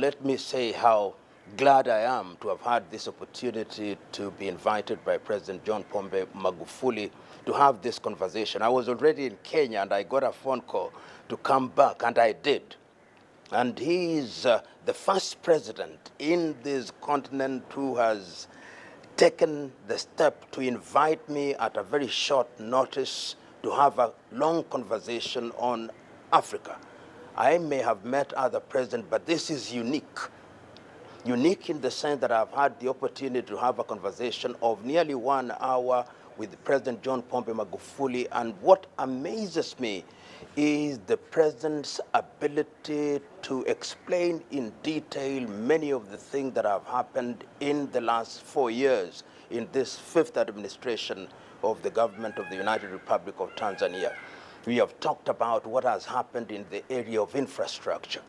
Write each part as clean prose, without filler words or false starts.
let me say how glad I am to have had this opportunity to be invited by President John Pombe Magufuli to have this conversation. I was already in Kenya and I got a phone call to come back, and I did. And he is the first president in this continent who has taken the step to invite me at a very short notice to have a long conversation on Africa. I may have met other presidents, but this is unique. Unique in the sense that I've had the opportunity to have a conversation of nearly 1 hour with President John Pombe Magufuli, and what amazes me is the president's ability to explain in detail many of the things that have happened in the last 4 years in this 5th administration of the government of the United Republic of Tanzania. We have talked about what has happened in the area of infrastructure,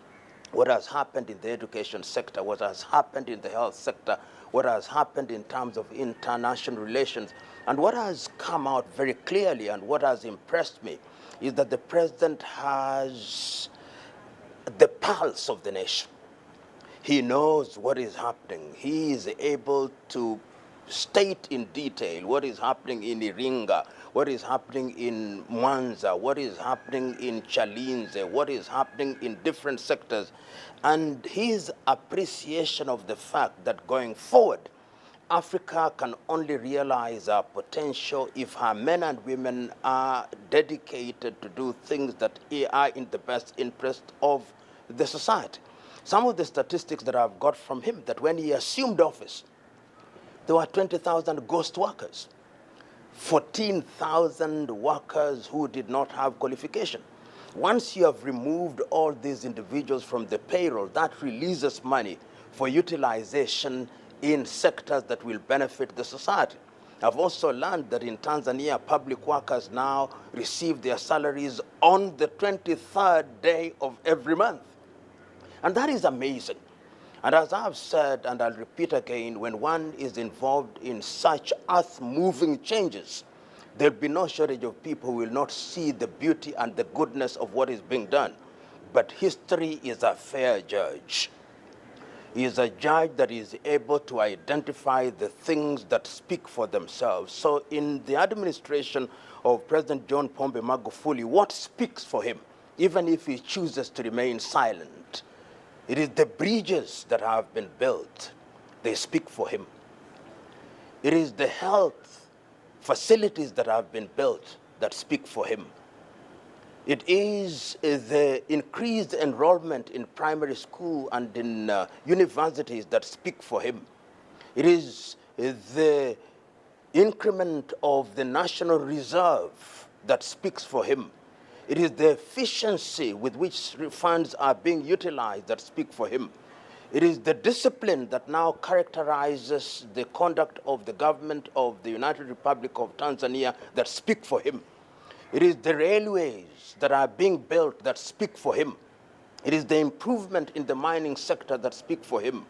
what has happened in the education sector, what has happened in the health sector, what has happened in terms of international relations. And what has come out very clearly and what has impressed me is that the president has the pulse of the nation. He knows what is happening. He is able to state in detail what is happening in Iringa, what is happening in Mwanza, what is happening in Chalinze, what is happening in different sectors. And his appreciation of the fact that going forward, Africa can only realize our potential if her men and women are dedicated to do things that are in the best interest of the society. Some of the statistics that I've got from him, that when he assumed office, there were 20,000 ghost workers, 14,000 workers who did not have qualification. Once you have removed all these individuals from the payroll, that releases money for utilization in sectors that will benefit the society. I've also learned that in Tanzania, public workers now receive their salaries on the 23rd day of every month. And that is amazing. And as I've said, and I'll repeat again, when one is involved in such earth-moving changes, there'll be no shortage of people who will not see the beauty and the goodness of what is being done. But history is a fair judge. He is a judge that is able to identify the things that speak for themselves. So in the administration of President John Pombe Magufuli, what speaks for him, even if he chooses to remain silent? It is the bridges that have been built. They speak for him. It is the health facilities that have been built that speak for him. It is the increased enrollment in primary school and in universities that speak for him. It is the increment of the National Reserve that speaks for him. It is the efficiency with which funds are being utilized that speak for him. It is the discipline that now characterizes the conduct of the government of the United Republic of Tanzania that speak for him. It is the railways that are being built that speak for him. It is the improvement in the mining sector that speak for him.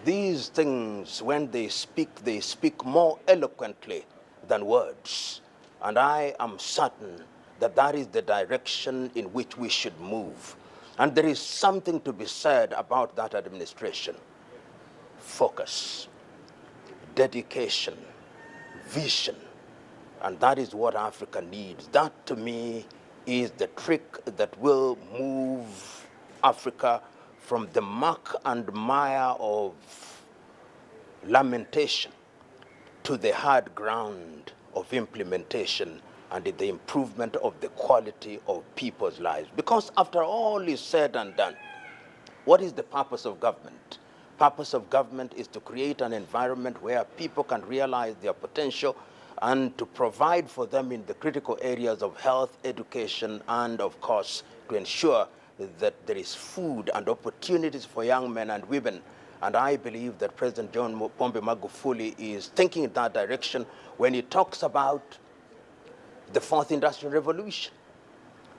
These things, when they speak more eloquently than words. And I am certain that that is the direction in which we should move. And there is something to be said about that administration. Focus, dedication, vision. And that is what Africa needs. That, to me, is the trick that will move Africa from the muck and mire of lamentation to the hard ground of implementation and the improvement of the quality of people's lives. Because after all is said and done, what is the purpose of government? Purpose of government is to create an environment where people can realize their potential and to provide for them in the critical areas of health, education, and of course, to ensure that there is food and opportunities for young men and women. And I believe that President John Pombe Magufuli is thinking in that direction when he talks about the 4th Industrial Revolution,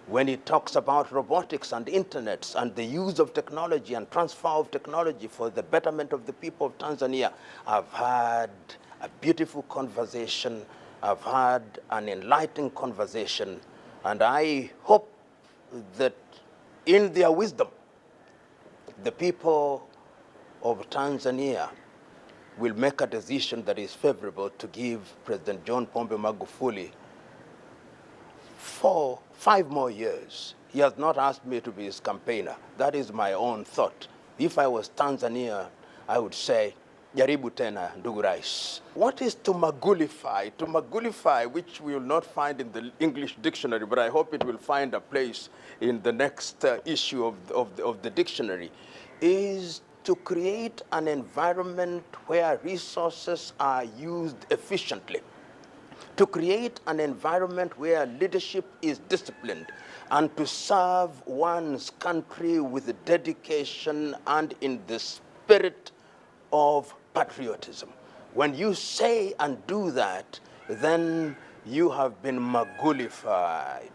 when he talks about robotics and internets and the use of technology and transfer of technology for the betterment of the people of Tanzania. I've had a beautiful conversation. I've had an enlightening conversation. And I hope that in their wisdom, the people of Tanzania will make a decision that is favorable to give President John Pombe Magufuli 5 more years. He has not asked me to be his campaigner. That is my own thought. If I was Tanzania, I would say, jaribu tena, ndugu rais. What is to magulify? To magulify, which we will not find in the English dictionary, but I hope it will find a place in the next issue of the dictionary, is to create an environment where resources are used efficiently, to create an environment where leadership is disciplined, and to serve one's country with dedication and in the spirit of patriotism. When you say and do that, then you have been magulified.